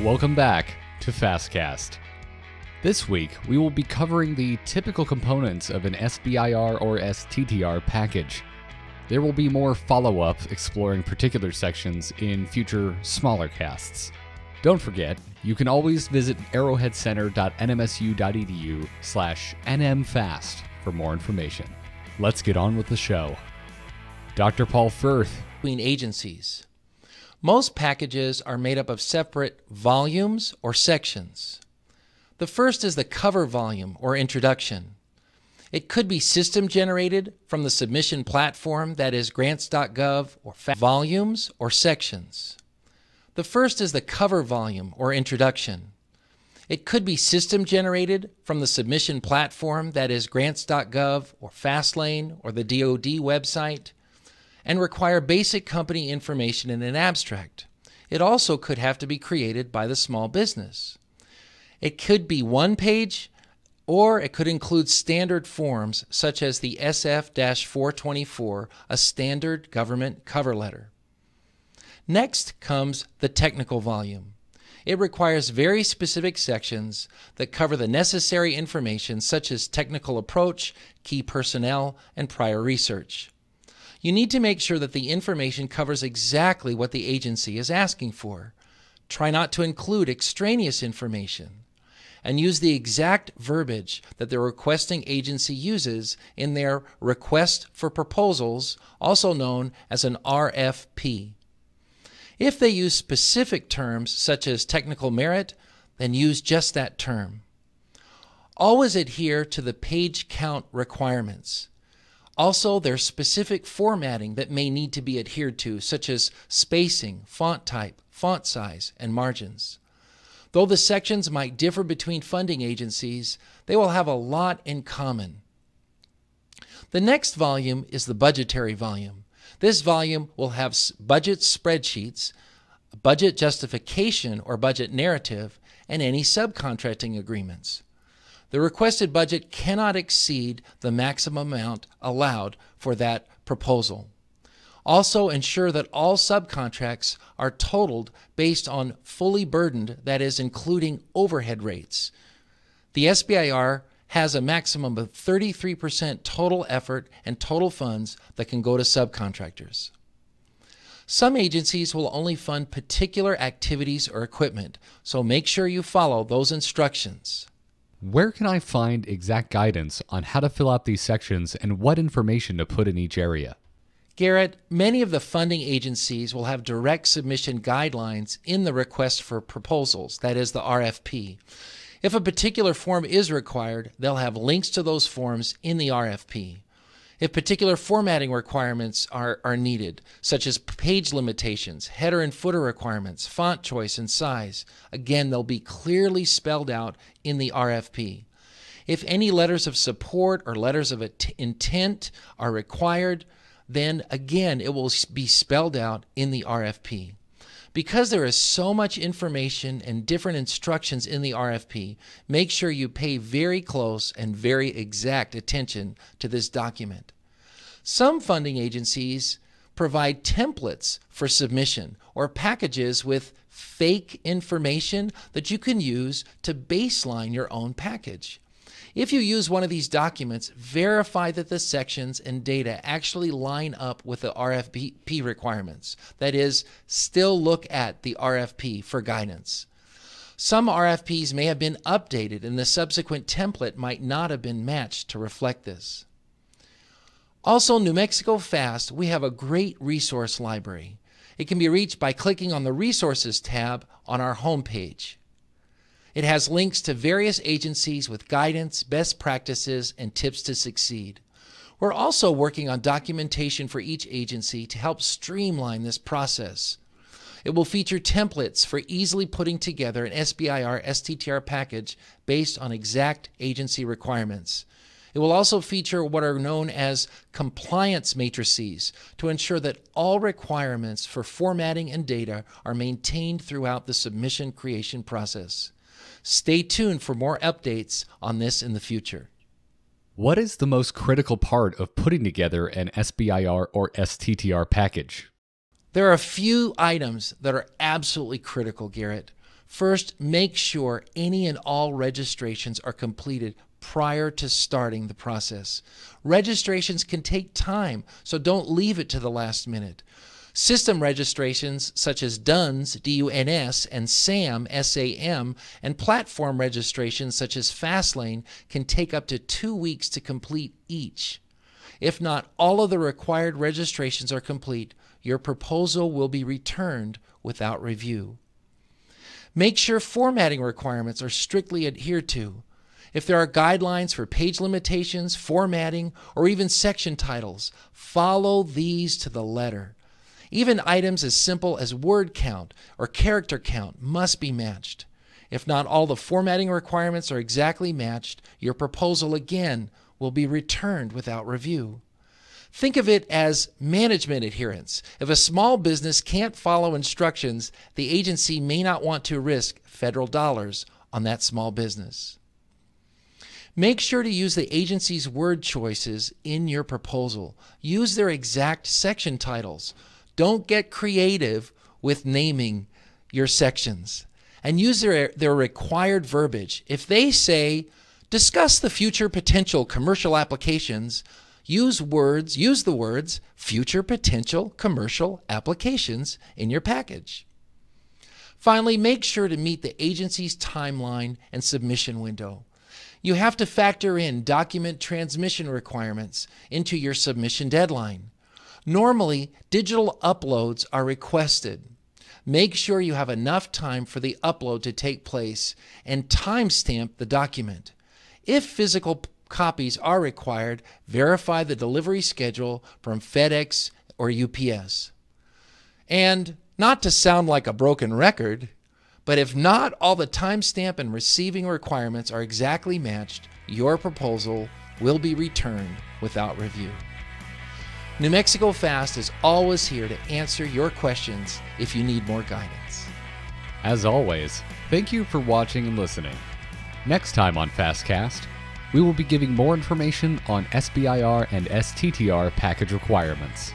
Welcome back to FASTCAST. This week, we will be covering the typical components of an SBIR or STTR package. There will be more follow-up exploring particular sections in future smaller casts. Don't forget, you can always visit ArrowheadCenter.nmsu.edu/nmfast for more information. Let's get on with the show. Dr. Paul Firth. Between agencies. Most packages are made up of separate volumes or sections. The first is the cover volume or introduction. It could be system generated from the submission platform, that is grants.gov, or volumes or sections. The first is the cover volume or introduction. It could be system generated from the submission platform, that is grants.gov or Fastlane or the DoD website, and require basic company information in an abstract. It also could have to be created by the small business. It could be one page, or it could include standard forms such as the SF-424, a standard government cover letter. Next comes the technical volume. It requires very specific sections that cover the necessary information such as technical approach, key personnel, and prior research. You need to make sure that the information covers exactly what the agency is asking for. Try not to include extraneous information, and use the exact verbiage that the requesting agency uses in their request for proposals, also known as an RFP. If they use specific terms such as technical merit, then use just that term. Always adhere to the page count requirements. Also, there's specific formatting that may need to be adhered to, such as spacing, font type, font size, and margins. Though the sections might differ between funding agencies, they will have a lot in common. The next volume is the budgetary volume. This volume will have budget spreadsheets, budget justification or budget narrative, and any subcontracting agreements. The requested budget cannot exceed the maximum amount allowed for that proposal. Also, ensure that all subcontracts are totaled based on fully burdened, that is, including overhead rates. The SBIR has a maximum of 33% total effort and total funds that can go to subcontractors. Some agencies will only fund particular activities or equipment, so make sure you follow those instructions. Where can I find exact guidance on how to fill out these sections and what information to put in each area? Garrett, many of the funding agencies will have direct submission guidelines in the request for proposals, that is the RFP. If a particular form is required, they'll have links to those forms in the RFP. If particular formatting requirements are needed, such as page limitations, header and footer requirements, font choice and size, again, they'll be clearly spelled out in the RFP. If any letters of support or letters of intent are required, then again, it will be spelled out in the RFP. Because there is so much information and different instructions in the RFP, make sure you pay very close and very exact attention to this document. Some funding agencies provide templates for submission or packages with fake information that you can use to baseline your own package. If you use one of these documents, verify that the sections and data actually line up with the RFP requirements. That is, still look at the RFP for guidance. Some RFPs may have been updated and the subsequent template might not have been matched to reflect this. Also, New Mexico FAST, we have a great resource library. It can be reached by clicking on the Resources tab on our homepage. It has links to various agencies with guidance, best practices, and tips to succeed. We're also working on documentation for each agency to help streamline this process. It will feature templates for easily putting together an SBIR STTR package based on exact agency requirements. It will also feature what are known as compliance matrices to ensure that all requirements for formatting and data are maintained throughout the submission creation process. Stay tuned for more updates on this in the future. What is the most critical part of putting together an SBIR or STTR package? There are a few items that are absolutely critical, Garrett. First, make sure any and all registrations are completed prior to starting the process. Registrations can take time, so don't leave it to the last minute. System registrations such as DUNS, D-U-N-S, and SAM, S-A-M, and platform registrations such as Fastlane can take up to 2 weeks to complete each. If not all of the required registrations are complete, your proposal will be returned without review. Make sure formatting requirements are strictly adhered to. If there are guidelines for page limitations, formatting, or even section titles, follow these to the letter. Even items as simple as word count or character count must be matched. If not all the formatting requirements are exactly matched, your proposal again will be returned without review. Think of it as management adherence. If a small business can't follow instructions, the agency may not want to risk federal dollars on that small business. Make sure to use the agency's word choices in your proposal. Use their exact section titles. Don't get creative with naming your sections. And use their required verbiage. If they say, discuss the future potential commercial applications, use the words future potential commercial applications in your package. Finally, make sure to meet the agency's timeline and submission window. You have to factor in document transmission requirements into your submission deadline. Normally, digital uploads are requested. Make sure you have enough time for the upload to take place and timestamp the document. If physical copies are required, verify the delivery schedule from FedEx or UPS. And not to sound like a broken record, but if not all the timestamp and receiving requirements are exactly matched, your proposal will be returned without review. New Mexico Fast is always here to answer your questions if you need more guidance. As always, thank you for watching and listening. Next time on FASTCAST, we will be giving more information on SBIR and STTR package requirements.